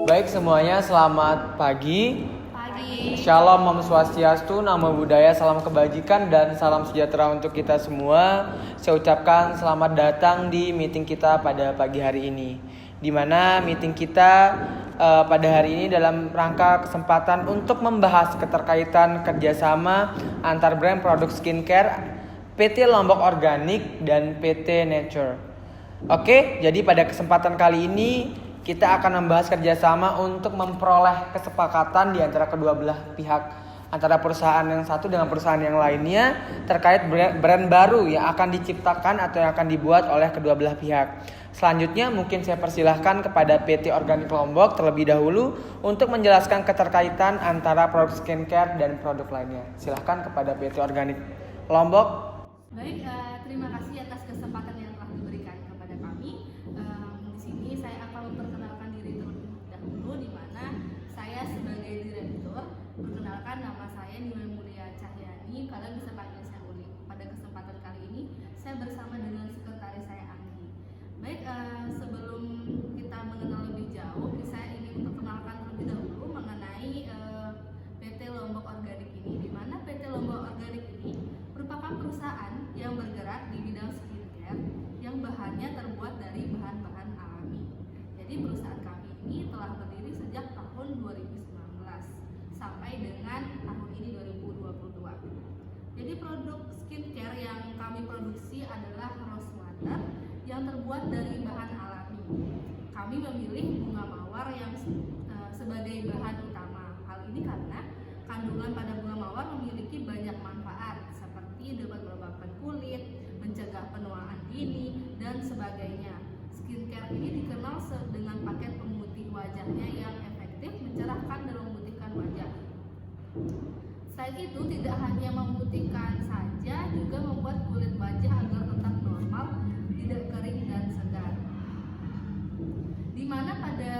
Baik semuanya, selamat pagi. Pagi. Shalom, Om Swastiastu, Namo Buddhaya, salam kebajikan dan salam sejahtera untuk kita semua. Saya ucapkan selamat datang di meeting kita pada pagi hari ini. Di mana meeting kita pada hari ini dalam rangka kesempatan untuk membahas keterkaitan kerjasama antar brand produk skincare PT Lombok Organik dan PT Nature. Oke, jadi pada kesempatan kali ini kita akan membahas kerjasama untuk memperoleh kesepakatan di antara kedua belah pihak, antara perusahaan yang satu dengan perusahaan yang lainnya terkait brand baru yang akan diciptakan atau yang akan dibuat oleh kedua belah pihak. Selanjutnya mungkin saya persilahkan kepada PT Organik Lombok terlebih dahulu untuk menjelaskan keterkaitan antara produk skincare dan produk lainnya. Silahkan kepada PT Organik Lombok. Baik, terima kasih atas kesempatan yang telah diberikan kepada kami. Di sini saya akan memperkenalkan diri terlebih dahulu, di mana saya sebagai direktur. Perkenalkan, nama saya Nilai Mulia Cahyani. Kalian bisa panggil saya Uli. Pada kesempatan kali ini saya bersama dengan sekretaris saya Anggi. Baik, sebelum kita mengenal lebih jauh, saya ingin memperkenalkan terlebih dahulu mengenai PT Lombok Organik ini, di mana PT Lombok Organik ini merupakan perusahaan yang bergerak di bidang skincare yang bahannya terbuat dari bahan-bahan alami. Jadi perusahaan kami ini telah berdiri sejak tahun 2019 sampai dengan tahun ini 2022. Jadi produk skincare yang kami produksi adalah rose water yang terbuat dari bahan alami. Kami memilih bunga mawar yang sebagai bahan utama. Hal ini karena kandungan pada bunga mawar memiliki banyak manfaat seperti dapat melembabkan kulit, mencegah penuaan dini, dan sebagainya. Skincare ini dikenal dengan paket pemutih wajahnya yang efektif mencerahkan dan memutihkan wajah. Selain itu, tidak hanya memutihkan saja, juga membuat kulit wajah agar tetap normal, tidak kering dan segar. Dimana pada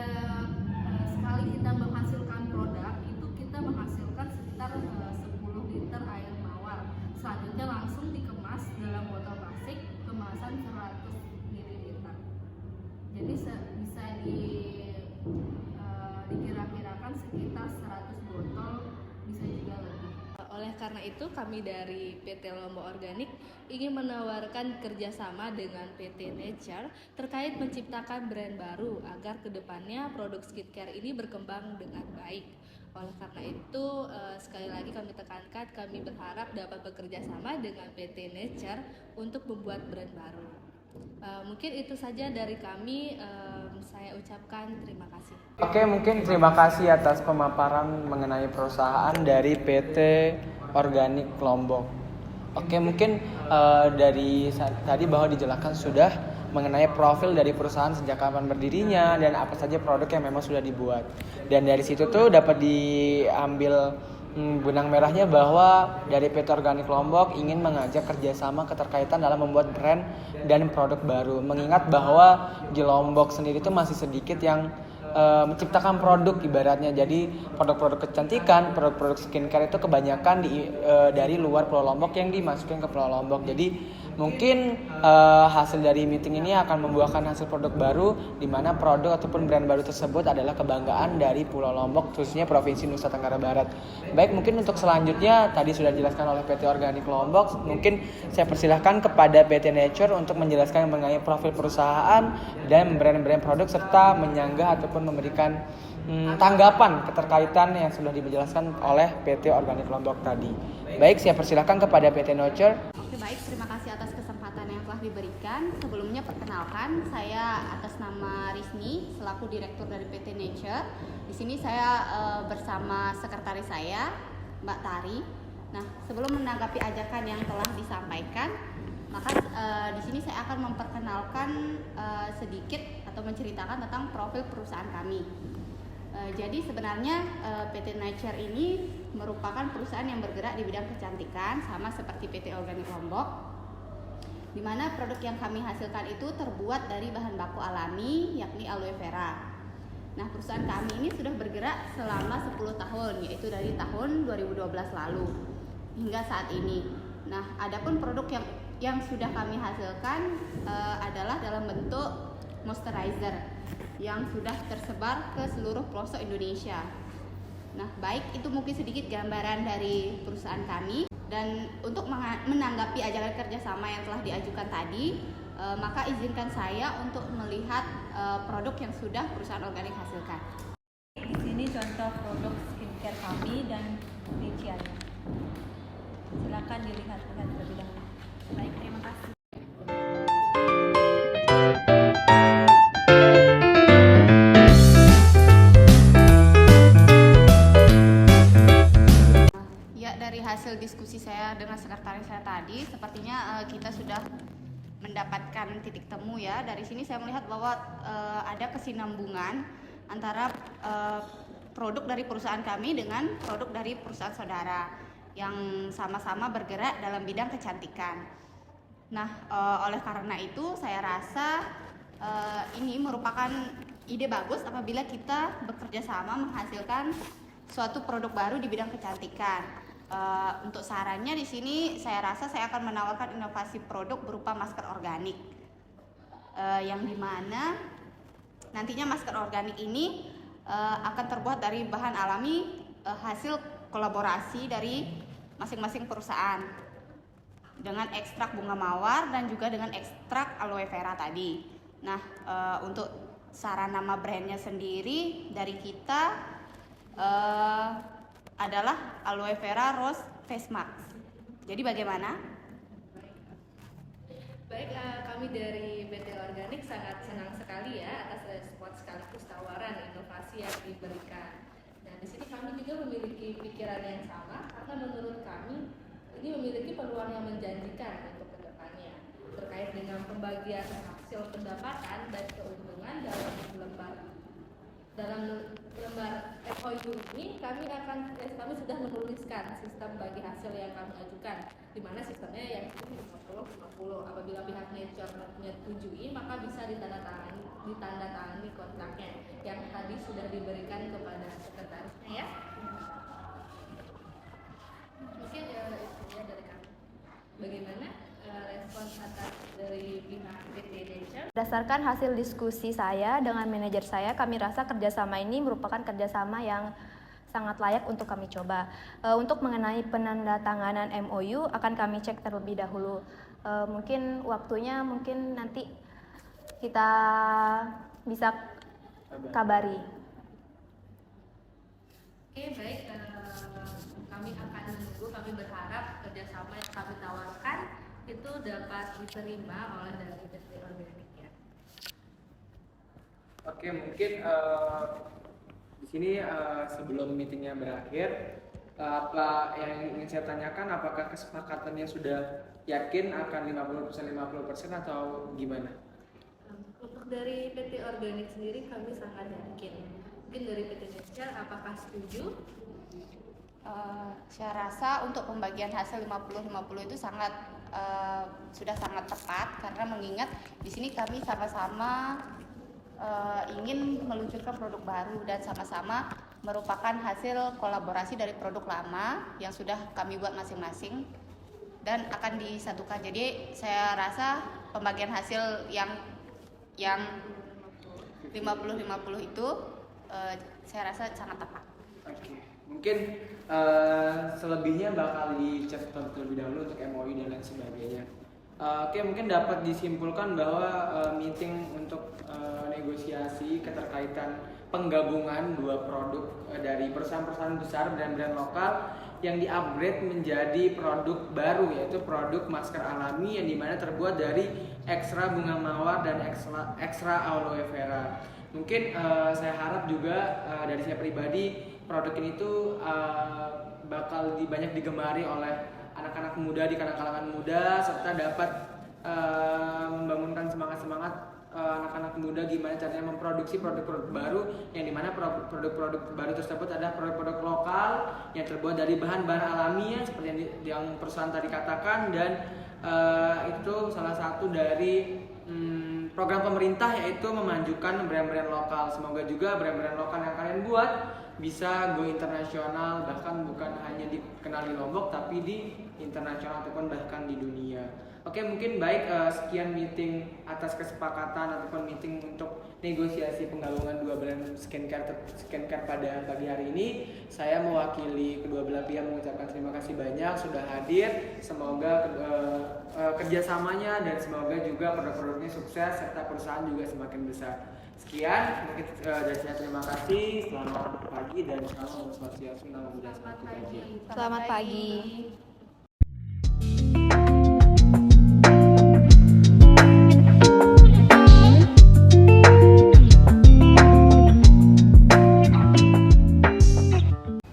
sekali kita menghasilkan produk, itu kita menghasilkan sekitar 10 liter air mawar. Selanjutnya langsung dikemas dalam botol plastik kemasan 100 ml. Jadi bisa dikira-kirakan sekitar 100 botol, bisa juga lebih. Oleh karena itu, kami dari PT Lombok Organik ingin menawarkan kerjasama dengan PT Nature terkait menciptakan brand baru agar kedepannya produk skincare ini berkembang dengan baik. Oleh karena itu, sekali lagi kami tekankan, kami berharap dapat bekerja sama dengan PT Nature untuk membuat brand baru. Mungkin itu saja dari kami. Saya ucapkan terima kasih. Oke, mungkin terima kasih atas pemaparan mengenai perusahaan dari PT Organik Lombok. Oke, mungkin dari tadi bahwa dijelaskan sudah mengenai profil dari perusahaan sejak kapan berdirinya dan apa saja produk yang memang sudah dibuat. Dan dari situ tuh dapat diambil benang merahnya bahwa dari PT Organik Lombok ingin mengajak kerjasama keterkaitan dalam membuat brand dan produk baru. Mengingat bahwa di Lombok sendiri itu masih sedikit yang menciptakan produk ibaratnya. Jadi produk-produk kecantikan, produk-produk skincare itu kebanyakan dari luar Pulau Lombok yang dimasukin ke Pulau Lombok. Jadi mungkin hasil dari meeting ini akan membuahkan hasil produk baru, di mana produk ataupun brand baru tersebut adalah kebanggaan dari Pulau Lombok, khususnya Provinsi Nusa Tenggara Barat. Baik, mungkin untuk selanjutnya tadi sudah dijelaskan oleh PT Organik Lombok. Mungkin saya persilahkan kepada PT Nature untuk menjelaskan mengenai profil perusahaan dan brand-brand produk serta menyanggah ataupun memberikan tanggapan keterkaitan yang sudah dijelaskan oleh PT Organik Lombok tadi. Baik, saya persilahkan kepada PT Nature. Oke, baik, terima kasih atas kesempatan yang telah diberikan. Sebelumnya perkenalkan, saya atas nama Rizmi selaku direktur dari PT Nature. Di sini saya bersama sekretaris saya, Mbak Tari. Nah, sebelum menanggapi ajakan yang telah disampaikan, maka di sini saya akan memperkenalkan sedikit atau menceritakan tentang profil perusahaan kami. Jadi sebenarnya PT Nature ini merupakan perusahaan yang bergerak di bidang kecantikan sama seperti PT Organik Lombok, di mana produk yang kami hasilkan itu terbuat dari bahan baku alami, yakni aloe vera. Nah, perusahaan kami ini sudah bergerak selama 10 tahun, yaitu dari tahun 2012 lalu hingga saat ini. Nah, adapun produk yang sudah kami hasilkan adalah dalam bentuk moisturizer. yang sudah tersebar ke seluruh pelosok Indonesia. Nah, baik itu mungkin sedikit gambaran dari perusahaan kami. Dan untuk menanggapi ajakan kerjasama yang telah diajukan tadi, maka izinkan saya untuk melihat produk yang sudah perusahaan organik hasilkan. Di sini contoh produk skincare kami dan rinciannya. Silakan dilihat-lihat terlebih dahulu. Baik, terima kasih. Dari hasil diskusi saya dengan sekretaris saya tadi, sepertinya kita sudah mendapatkan titik temu ya. Dari sini saya melihat bahwa ada kesinambungan antara produk dari perusahaan kami dengan produk dari perusahaan saudara yang sama-sama bergerak dalam bidang kecantikan. Nah, oleh karena itu saya rasa ini merupakan ide bagus apabila kita bekerja sama menghasilkan suatu produk baru di bidang kecantikan. Untuk sarannya di sini saya rasa saya akan menawarkan inovasi produk berupa masker organik, yang dimana nantinya masker organik ini akan terbuat dari bahan alami hasil kolaborasi dari masing-masing perusahaan dengan ekstrak bunga mawar dan juga dengan ekstrak aloe vera tadi. Nah, untuk saran nama brandnya sendiri dari kita adalah aloe vera rose face mask. Jadi bagaimana? Baik, kami dari PT Organik sangat senang sekali ya atas respon sekaligus tawaran inovasi yang diberikan. Dan di sini kami juga memiliki pikiran yang sama karena menurut kami ini memiliki peluang yang menjanjikan untuk kedepannya terkait dengan pembagian hasil pendapatan dan keuntungan dalam lembar MOU ini kami sudah menuliskan sistem bagi hasil yang kami ajukan, di mana sistemnya yang 50-50. Apabila pihak Nature menyetujui maka bisa ditandatangani kontraknya yang tadi sudah diberikan kepada sekretarisnya ya. Mungkin itu ya dari kami. Bagaimana respons atas dari pihak PT Nature? Berdasarkan hasil diskusi saya dengan manajer saya, kami rasa kerjasama ini merupakan kerjasama yang sangat layak untuk kami coba. Untuk mengenai penandatanganan MOU akan kami cek terlebih dahulu. Mungkin waktunya nanti kita bisa kabari. Oke, baik. Kami akan menunggu. Kami berharap kerjasama yang kami tawarkan itu dapat diterima oleh dari PT Organik ya. Oke, mungkin di sini sebelum meetingnya berakhir, apa yang ingin saya tanyakan, apakah kesepakatannya sudah yakin akan 50% atau gimana? Untuk dari PT Organik sendiri kami sangat yakin. Mungkin dari PT Nature apakah setuju? Saya rasa untuk pembagian hasil 50-50 itu sudah sangat tepat karena mengingat di sini kami sama-sama ingin meluncurkan produk baru dan sama-sama merupakan hasil kolaborasi dari produk lama yang sudah kami buat masing-masing dan akan disatukan. Jadi saya rasa pembagian hasil yang 50-50 itu saya rasa sangat tepat. Oke. Mungkin selebihnya bakal dicek terlebih dahulu untuk MOU dan lain sebagainya. Oke, mungkin dapat disimpulkan bahwa meeting untuk negosiasi keterkaitan penggabungan dua produk dari perusahaan-perusahaan besar dan brand lokal yang di-upgrade menjadi produk baru, yaitu produk masker alami yang dimana terbuat dari ekstra bunga mawar dan ekstra aloe vera. Mungkin saya harap juga dari saya pribadi produk ini tuh bakal banyak digemari oleh anak-anak muda di kalangan muda, serta dapat membangunkan semangat anak-anak muda gimana caranya memproduksi produk-produk baru, yang dimana produk-produk baru tersebut adalah produk-produk lokal yang terbuat dari bahan-bahan alami ya, seperti yang perusahaan tadi katakan, dan itu salah satu dari program pemerintah, yaitu memajukan brand-brand lokal. Semoga juga brand-brand lokal yang kalian buat bisa go internasional, bahkan bukan hanya dikenal di Lombok tapi di internasional ataupun bahkan di dunia. Oke, mungkin baik, sekian meeting atas kesepakatan ataupun meeting untuk negosiasi penggabungan dua brand skincare pada pagi hari ini. Saya mewakili kedua belah pihak mengucapkan terima kasih banyak sudah hadir. Semoga kerjasamanya dan semoga juga produk-produknya sukses serta perusahaan juga semakin besar. Sekian, mungkin dari saya terima kasih. Selamat pagi dan salam swastiastu, namo buddhaya, salam kebajikan. Selamat pagi.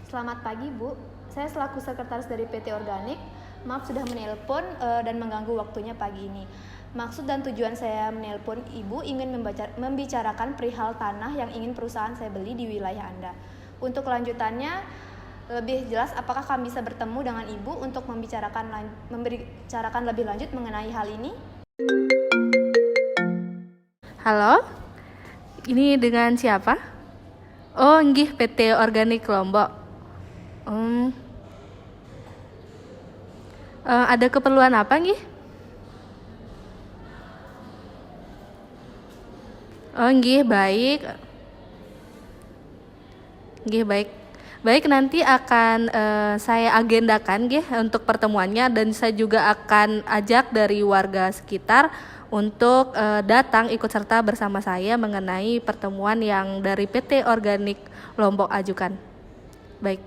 Selamat pagi Bu, saya selaku sekretaris dari PT Organik, maaf sudah menelpon dan mengganggu waktunya pagi ini. Maksud dan tujuan saya menelpon Ibu ingin membicarakan perihal tanah yang ingin perusahaan saya beli di wilayah Anda. Untuk kelanjutannya, lebih jelas apakah kami bisa bertemu dengan Ibu untuk membicarakan lebih lanjut mengenai hal ini? Halo, ini dengan siapa? Oh, nggih PT Organik Lombok. Ada keperluan apa nggih? Oh, nggih, baik. Nggih, baik. Baik, nanti akan saya agendakan nggih untuk pertemuannya, dan saya juga akan ajak dari warga sekitar untuk datang ikut serta bersama saya mengenai pertemuan yang dari PT Organik Lombok ajukan. Baik.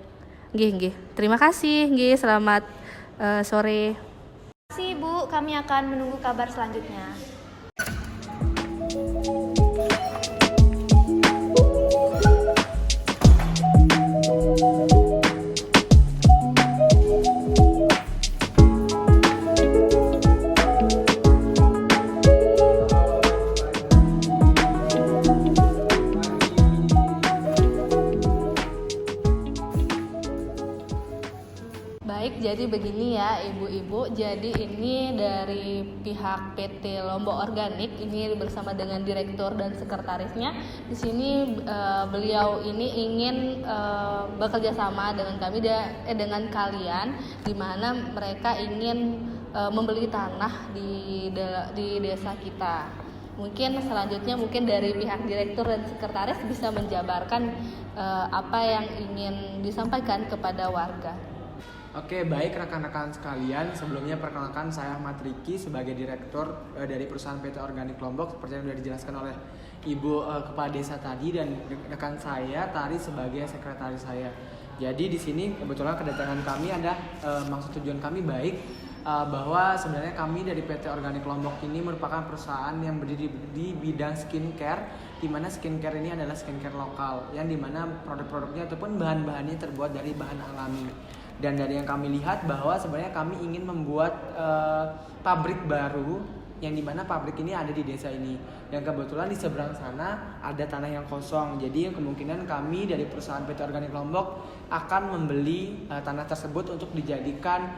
Nggih. Terima kasih, nggih. Selamat sore. Terima kasih Bu, kami akan menunggu kabar selanjutnya. Baik, jadi begini ya Ibu-ibu. Jadi ini dari pihak PT Lombok Organik, ini bersama dengan direktur dan sekretarisnya. Di sini beliau ini ingin bekerja sama dengan kami dengan kalian, di mana mereka ingin membeli tanah di desa kita. Mungkin selanjutnya dari pihak direktur dan sekretaris bisa menjabarkan apa yang ingin disampaikan kepada warga. Oke, baik rekan-rekan sekalian, sebelumnya perkenalkan saya Ahmad Riki sebagai direktur dari perusahaan PT Organik Lombok, seperti yang sudah dijelaskan oleh Ibu Kepala Desa tadi, dan rekan saya Tari sebagai sekretaris saya. Jadi di sini kebetulan kedatangan kami ada maksud tujuan kami baik, bahwa sebenarnya kami dari PT Organik Lombok ini merupakan perusahaan yang berdiri di bidang skincare, di mana skincare ini adalah skincare lokal, yang dimana produk-produknya ataupun bahan-bahannya terbuat dari bahan alami. Dan dari yang kami lihat bahwa sebenarnya kami ingin membuat pabrik baru, yang dimana pabrik ini ada di desa ini. Dan kebetulan di seberang sana ada tanah yang kosong. Jadi kemungkinan kami dari perusahaan PT Organik Lombok akan membeli tanah tersebut untuk dijadikan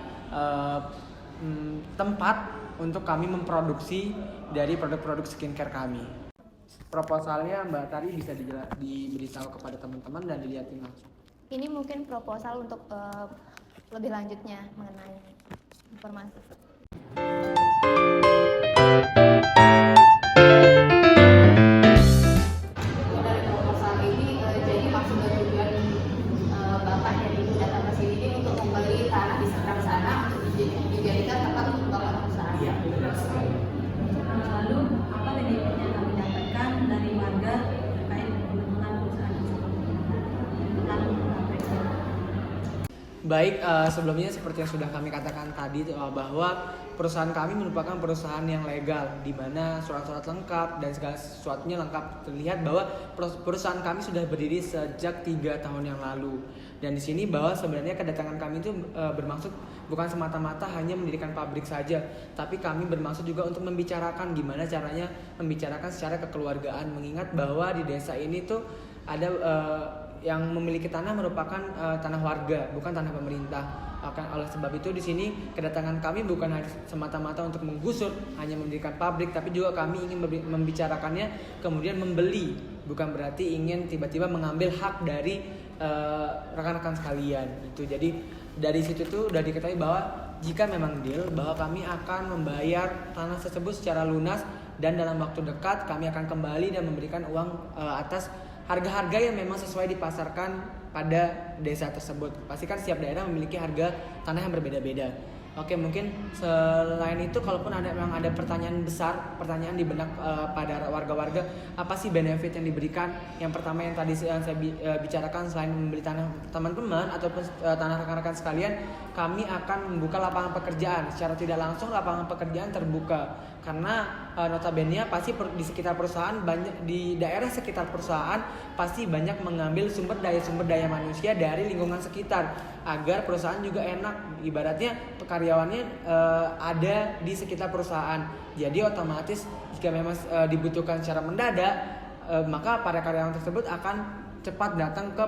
tempat untuk kami memproduksi dari produk-produk skincare kami. Proposalnya Mbak Tari bisa diberitahu kepada teman-teman dan dilihatin langsung. Ini mungkin proposal untuk lebih lanjutnya mengenai informasi. Dari proposal ini, jadi maksud dan tujuan Bapak dari datang ke sini ini untuk membeli tanah di seberang sana untuk dijadikan tempat untuk Bapak usaha. Iya, benar sekali. Lalu apa benefitnya yang kami dapatkan dari warga terkait pembentukan perusahaan tersebut? Baik, sebelumnya seperti yang sudah kami katakan tadi bahwa perusahaan kami merupakan perusahaan yang legal, di mana surat-surat lengkap dan segala sesuatunya lengkap. Terlihat bahwa perusahaan kami sudah berdiri sejak 3 tahun yang lalu. Dan di sini bahwa sebenarnya kedatangan kami itu bermaksud bukan semata-mata hanya mendirikan pabrik saja, tapi kami bermaksud juga untuk membicarakan gimana caranya membicarakan secara kekeluargaan, mengingat bahwa di desa ini tuh ada yang memiliki tanah merupakan tanah warga, bukan tanah pemerintah. Oleh sebab itu di sini kedatangan kami bukan hanya semata-mata untuk menggusur, hanya mendirikan pabrik, tapi juga kami ingin membicarakannya kemudian membeli, bukan berarti ingin tiba-tiba mengambil hak dari rekan-rekan sekalian. Itu jadi dari situ tuh udah diketahui bahwa jika memang deal bahwa kami akan membayar tanah tersebut secara lunas dan dalam waktu dekat kami akan kembali dan memberikan uang atas harga-harga yang memang sesuai dipasarkan pada desa tersebut. Pasti kan setiap daerah memiliki harga tanah yang berbeda-beda. Oke, mungkin selain itu kalaupun memang ada pertanyaan di benak pada warga-warga, apa sih benefit yang diberikan? Yang pertama yang tadi saya bicarakan, selain membeli tanah teman-teman ataupun tanah rekan-rekan sekalian, kami akan membuka lapangan pekerjaan. Secara tidak langsung lapangan pekerjaan terbuka karena notabene pasti di sekitar perusahaan banyak, di daerah sekitar perusahaan pasti banyak mengambil sumber daya manusia dari lingkungan sekitar agar perusahaan juga enak, ibaratnya karyawannya ada di sekitar perusahaan. Jadi otomatis jika memang dibutuhkan secara mendadak, maka para karyawan tersebut akan cepat datang ke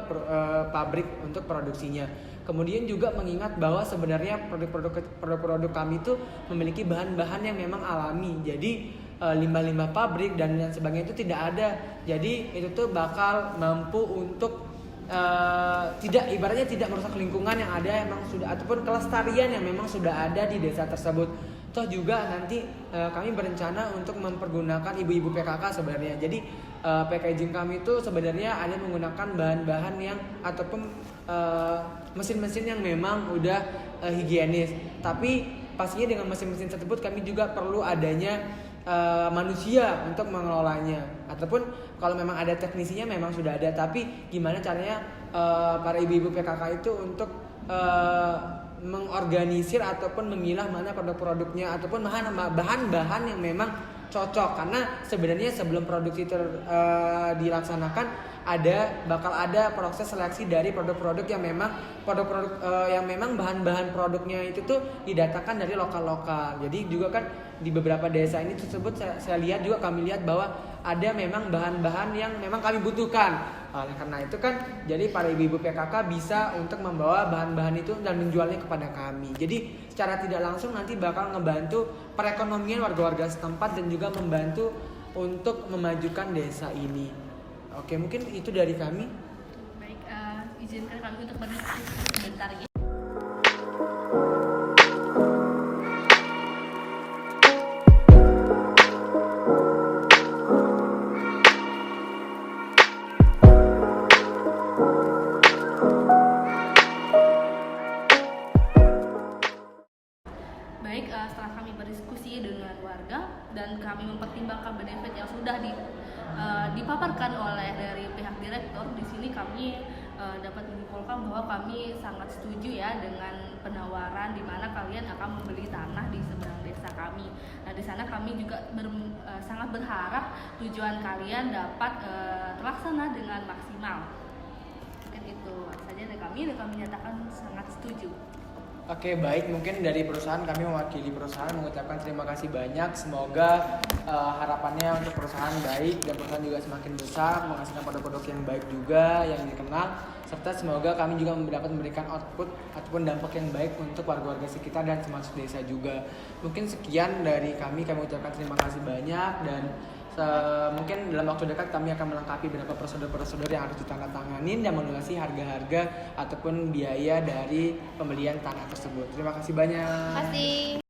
pabrik untuk produksinya. Kemudian juga mengingat bahwa sebenarnya produk-produk kami itu memiliki bahan-bahan yang memang alami. Jadi limbah-limbah pabrik dan sebagainya itu tidak ada. Jadi itu tuh bakal mampu untuk ibaratnya tidak merusak lingkungan yang ada memang sudah, ataupun kelestarian yang memang sudah ada di desa tersebut. Toh juga nanti kami berencana untuk mempergunakan ibu-ibu PKK sebenarnya. Jadi packaging kami itu sebenarnya ada menggunakan bahan-bahan yang ataupun mesin-mesin yang memang udah higienis. Tapi pastinya dengan mesin-mesin tersebut kami juga perlu adanya manusia untuk mengelolanya. Ataupun kalau memang ada teknisinya memang sudah ada, tapi gimana caranya para ibu-ibu PKK itu untuk mengorganisir ataupun memilah mana produk-produknya ataupun bahan-bahan yang memang cocok. Karena sebenarnya sebelum produksi dilaksanakan bakal ada proses seleksi dari produk-produk yang memang yang memang bahan-bahan produknya itu tuh didatakan dari lokal-lokal. Jadi juga kan di beberapa desa ini tersebut saya lihat juga, kami lihat bahwa ada memang bahan-bahan yang memang kami butuhkan. Oleh karena itu kan jadi para ibu-ibu PKK bisa untuk membawa bahan-bahan itu dan menjualnya kepada kami. Jadi secara tidak langsung nanti bakal ngebantu perekonomian warga-warga setempat dan juga membantu untuk memajukan desa ini. Oke, mungkin itu dari kami. Baik, izinkan kami untuk berdiskusi sebentar ya. Baik, setelah kami berdiskusi dengan warga dan kami mempertimbangkan benefit yang sudah dipaparkan oleh dari pihak direktur, di sini kami dapat menyimpulkan bahwa kami sangat setuju ya dengan penawaran di mana kalian akan membeli tanah di seberang desa kami. Nah, di sana kami juga sangat berharap tujuan kalian dapat terlaksana dengan maksimal. Mungkin itu saja dari kami, dan kami nyatakan sangat setuju. Oke, baik, mungkin dari perusahaan kami mewakili perusahaan mengucapkan terima kasih banyak. Semoga harapannya untuk perusahaan baik dan perusahaan juga semakin besar, menghasilkan produk-produk yang baik juga yang dikenal, serta semoga kami juga dapat memberikan output ataupun dampak yang baik untuk warga-warga sekitar dan termasuk desa juga. Mungkin sekian dari kami ucapkan terima kasih banyak, dan mungkin dalam waktu dekat kami akan melengkapi beberapa prosedur-prosedur yang harus ditandatanganin dan melunasi harga-harga ataupun biaya dari pembelian tanah tersebut. Terima kasih banyak. Terima kasih.